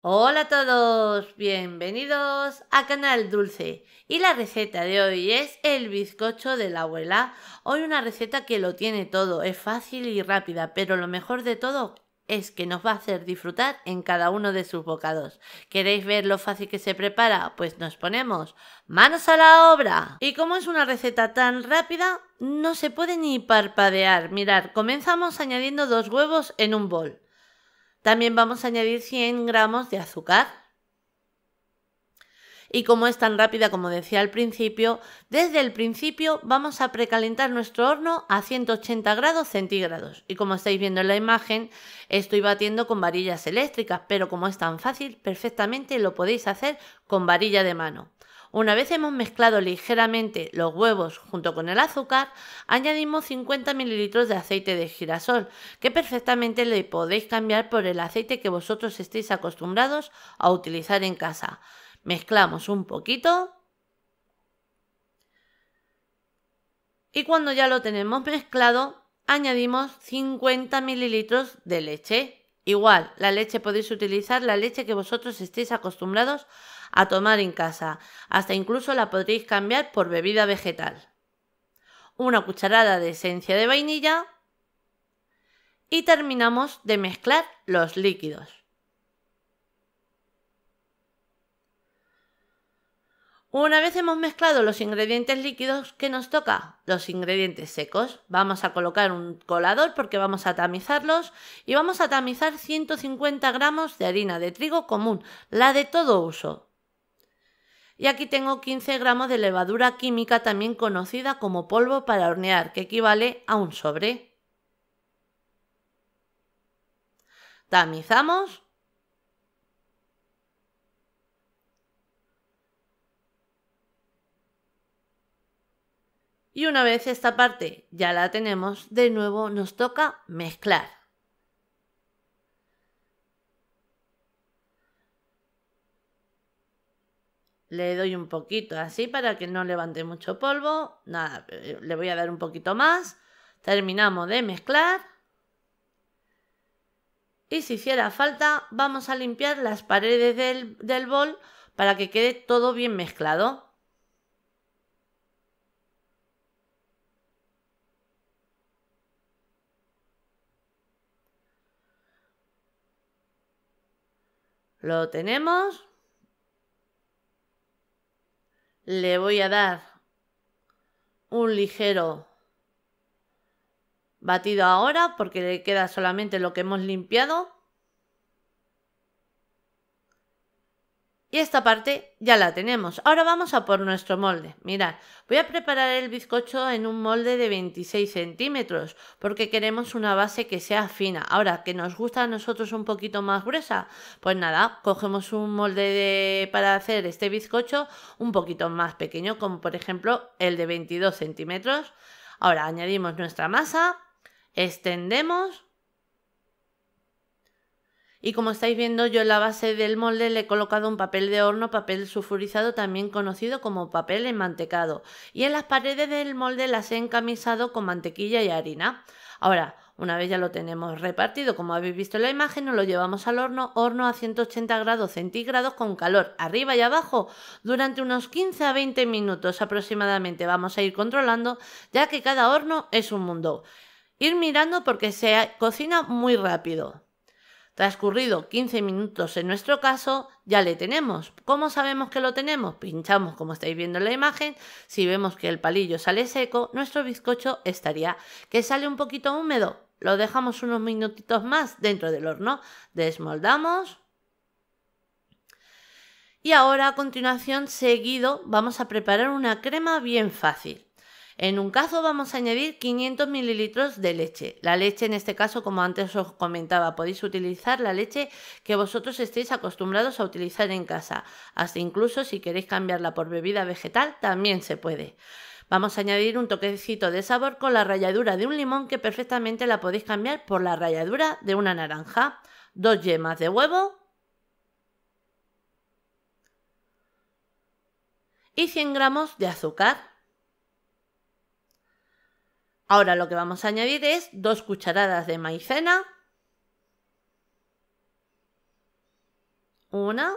Hola a todos, bienvenidos a Canal Dulce. Y la receta de hoy es el bizcocho de la abuela. Hoy una receta que lo tiene todo, es fácil y rápida, pero lo mejor de todo es que nos va a hacer disfrutar en cada uno de sus bocados. ¿Queréis ver lo fácil que se prepara? Pues nos ponemos manos a la obra. Y como es una receta tan rápida, no se puede ni parpadear. Mirad, comenzamos añadiendo 2 huevos en un bol. También vamos a añadir 100 gramos de azúcar. Y como es tan rápida como decía al principio, desde el principio vamos a precalentar nuestro horno a 180 grados centígrados. Y como estáis viendo en la imagen, estoy batiendo con varillas eléctricas, pero como es tan fácil, perfectamente lo podéis hacer con varilla de mano. Una vez hemos mezclado ligeramente los huevos junto con el azúcar, añadimos 50 ml de aceite de girasol, que perfectamente le podéis cambiar por el aceite que vosotros estéis acostumbrados a utilizar en casa. Mezclamos un poquito y cuando ya lo tenemos mezclado, añadimos 50 ml de leche. Igual, la leche podéis utilizar la leche que vosotros estéis acostumbrados a tomar en casa. Hasta incluso la podréis cambiar por bebida vegetal. Una cucharada de esencia de vainilla y terminamos de mezclar los líquidos. Una vez hemos mezclado los ingredientes líquidos, ¿qué nos toca? Los ingredientes secos. Vamos a colocar un colador porque vamos a tamizarlos y vamos a tamizar 150 gramos de harina de trigo común, la de todo uso. Y aquí tengo 15 gramos de levadura química, también conocida como polvo para hornear, que equivale a un sobre. Tamizamos. Y una vez esta parte ya la tenemos, de nuevo nos toca mezclar. Le doy un poquito así para que no levante mucho polvo. Nada, le voy a dar un poquito más. Terminamos de mezclar. Y si hiciera falta, vamos a limpiar las paredes del bol para que quede todo bien mezclado. Lo tenemos. Le voy a dar un ligero batido ahora porque le queda solamente lo que hemos limpiado. Y esta parte ya la tenemos. Ahora vamos a por nuestro molde. Mirad, voy a preparar el bizcocho en un molde de 26 centímetros porque queremos una base que sea fina. Ahora, que nos gusta a nosotros un poquito más gruesa, pues nada, cogemos un molde para hacer este bizcocho un poquito más pequeño, como por ejemplo el de 22 centímetros. Ahora añadimos nuestra masa, extendemos. Y como estáis viendo, yo en la base del molde le he colocado un papel de horno, papel sulfurizado, también conocido como papel enmantecado. Y en las paredes del molde las he encamisado con mantequilla y harina. Ahora, una vez ya lo tenemos repartido, como habéis visto en la imagen, nos lo llevamos al horno a 180 grados centígrados con calor arriba y abajo durante unos 15 a 20 minutos aproximadamente. Vamos a ir controlando, ya que cada horno es un mundo. Ir mirando porque se cocina muy rápido. Transcurrido 15 minutos en nuestro caso, ya le tenemos. ¿Cómo sabemos que lo tenemos? Pinchamos como estáis viendo en la imagen. Si vemos que el palillo sale seco, nuestro bizcocho estaría que sale un poquito húmedo. Lo dejamos unos minutitos más dentro del horno. Desmoldamos. Y ahora a continuación, seguido, vamos a preparar una crema bien fácil. En un caso vamos a añadir 500 ml de leche. La leche en este caso, como antes os comentaba, podéis utilizar la leche que vosotros estéis acostumbrados a utilizar en casa. Hasta incluso si queréis cambiarla por bebida vegetal, también se puede. Vamos a añadir un toquecito de sabor con la ralladura de un limón, que perfectamente la podéis cambiar por la ralladura de una naranja. 2 yemas de huevo y 100 gramos de azúcar. Ahora lo que vamos a añadir es 2 cucharadas de maicena, Una.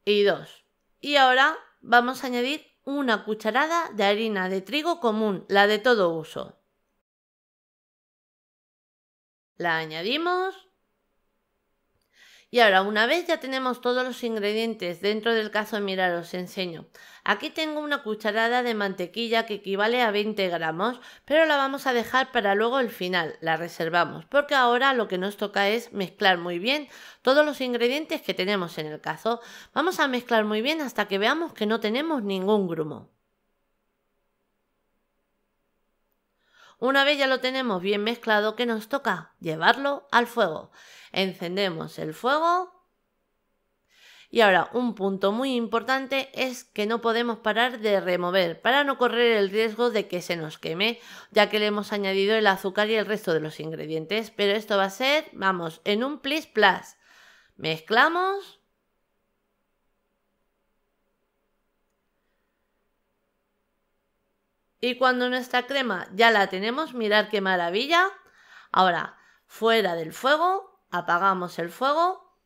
Y dos. Y ahora vamos a añadir una cucharada de harina de trigo común, la de todo uso. La añadimos. Y ahora, una vez ya tenemos todos los ingredientes dentro del cazo, mirad, os enseño. Aquí tengo una cucharada de mantequilla que equivale a 20 gramos, pero la vamos a dejar para luego el final, la reservamos, porque ahora lo que nos toca es mezclar muy bien todos los ingredientes que tenemos en el cazo. Vamos a mezclar muy bien hasta que veamos que no tenemos ningún grumo. Una vez ya lo tenemos bien mezclado, ¿qué nos toca? Llevarlo al fuego. Encendemos el fuego. Y ahora, un punto muy importante es que no podemos parar de remover para no correr el riesgo de que se nos queme, ya que le hemos añadido el azúcar y el resto de los ingredientes. Pero esto va a ser, vamos, en un plis plas. Mezclamos. Y cuando nuestra crema ya la tenemos, mirad qué maravilla. Ahora, fuera del fuego, apagamos el fuego.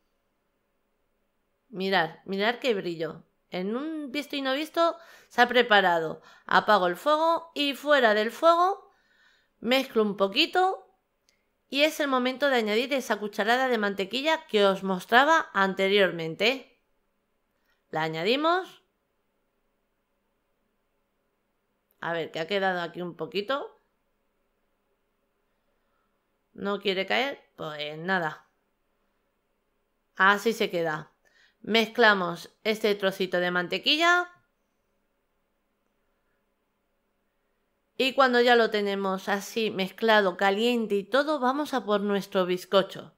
Mirad qué brillo. En un visto y no visto se ha preparado. Apago el fuego y fuera del fuego mezclo un poquito y es el momento de añadir esa cucharada de mantequilla que os mostraba anteriormente. La añadimos. A ver, que ha quedado aquí un poquito. ¿No quiere caer? Pues nada. Así se queda. Mezclamos este trocito de mantequilla y cuando ya lo tenemos así mezclado, caliente y todo, vamos a por nuestro bizcocho.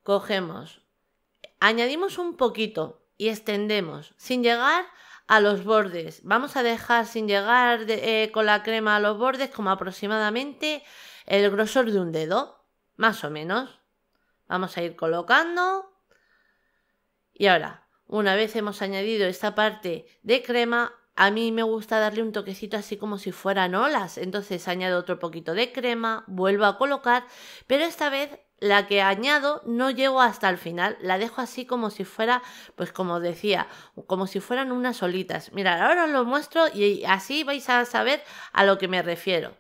Cogemos, añadimos un poquito y extendemos sin llegar a los bordes. Vamos a dejar sin llegar con la crema a los bordes como aproximadamente el grosor de un dedo, más o menos. Vamos a ir colocando. Y ahora, una vez hemos añadido esta parte de crema, a mí me gusta darle un toquecito así como si fueran olas. Entonces añado otro poquito de crema, vuelvo a colocar, pero esta vez la que añado no llego hasta el final. La dejo así como si fuera, pues como decía, como si fueran unas olitas. Mirad, ahora os lo muestro y así vais a saber a lo que me refiero.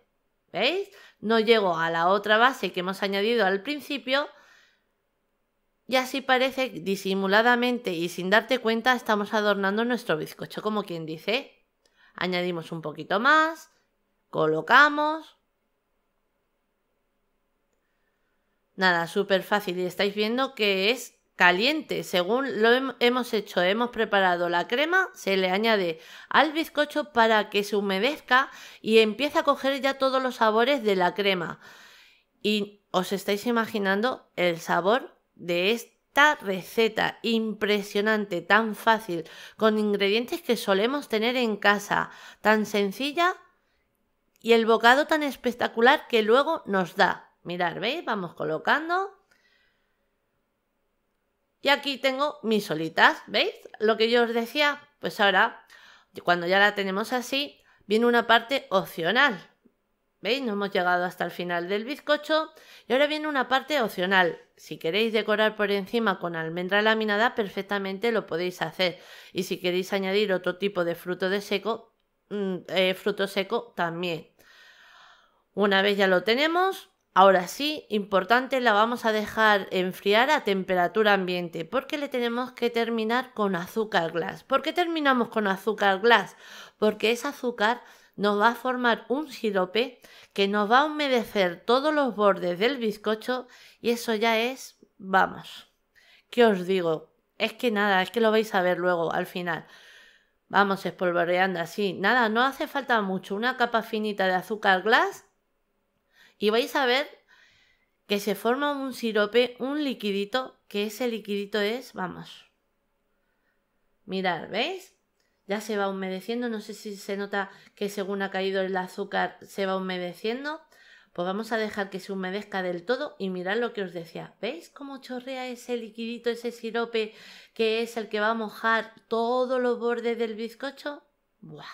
¿Veis? No llego a la otra base que hemos añadido al principio. Y así parece disimuladamente y sin darte cuenta estamos adornando nuestro bizcocho, como quien dice. Añadimos un poquito más, colocamos. Nada, súper fácil y estáis viendo que es caliente. Según lo hemos hecho, hemos preparado la crema, se le añade al bizcocho para que se humedezca y empiece a coger ya todos los sabores de la crema. Y os estáis imaginando el sabor de esta receta impresionante, tan fácil, con ingredientes que solemos tener en casa, tan sencilla y el bocado tan espectacular que luego nos da. Mirad, ¿veis? Vamos colocando. Y aquí tengo mis olitas, ¿veis? Lo que yo os decía, pues ahora, cuando ya la tenemos así, viene una parte opcional. ¿Veis? No hemos llegado hasta el final del bizcocho y ahora viene una parte opcional. Si queréis decorar por encima con almendra laminada, perfectamente lo podéis hacer. Y si queréis añadir otro tipo de fruto seco, también. Una vez ya lo tenemos, ahora sí, importante, la vamos a dejar enfriar a temperatura ambiente porque le tenemos que terminar con azúcar glass. ¿Por qué terminamos con azúcar glass? Porque ese azúcar nos va a formar un sirope que nos va a humedecer todos los bordes del bizcocho y eso ya es, vamos, ¿qué os digo? Es que nada, es que lo vais a ver luego al final. Vamos espolvoreando así, nada, no hace falta mucho, una capa finita de azúcar glass y vais a ver que se forma un sirope, un liquidito, que ese liquidito es, vamos, mirad, ¿veis? Ya se va humedeciendo, no sé si se nota que según ha caído el azúcar se va humedeciendo. Pues vamos a dejar que se humedezca del todo y mirad lo que os decía. ¿Veis cómo chorrea ese liquidito, ese sirope que es el que va a mojar todos los bordes del bizcocho? ¡Buah!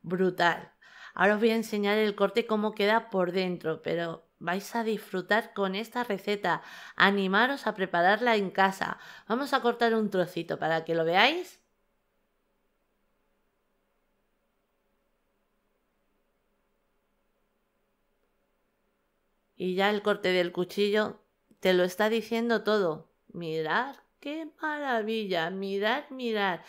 Brutal. Ahora os voy a enseñar el corte cómo queda por dentro, pero vais a disfrutar con esta receta. Animaros a prepararla en casa. Vamos a cortar un trocito para que lo veáis. Y ya el corte del cuchillo te lo está diciendo todo. Mirad qué maravilla, mirad.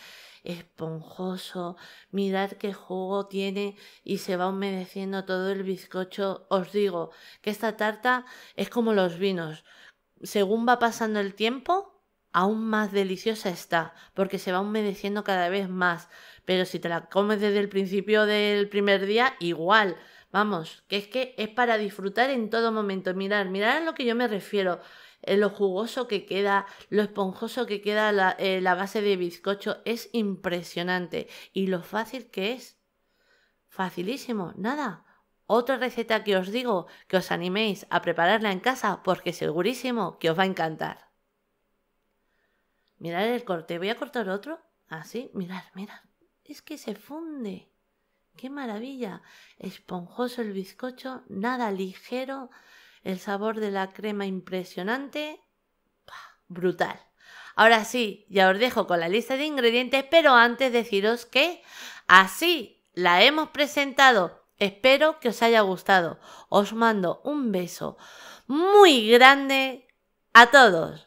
Esponjoso, mirad qué jugo tiene y se va humedeciendo todo el bizcocho. Os digo que esta tarta es como los vinos. Según va pasando el tiempo, aún más deliciosa está, porque se va humedeciendo cada vez más. Pero si te la comes desde el principio del primer día, igual. Vamos, que es para disfrutar en todo momento. Mirad a lo que yo me refiero. Lo jugoso que queda, lo esponjoso que queda la base de bizcocho es impresionante. Y lo fácil que es. Facilísimo, nada. Otra receta que os digo, que os animéis a prepararla en casa porque segurísimo que os va a encantar. Mirad el corte, voy a cortar otro. Así, mirad. Es que se funde. ¡Qué maravilla! Esponjoso el bizcocho, nada ligero, el sabor de la crema impresionante. ¡Pah! Brutal. Ahora sí, ya os dejo con la lista de ingredientes, pero antes deciros que así la hemos presentado. Espero que os haya gustado. Os mando un beso muy grande a todos.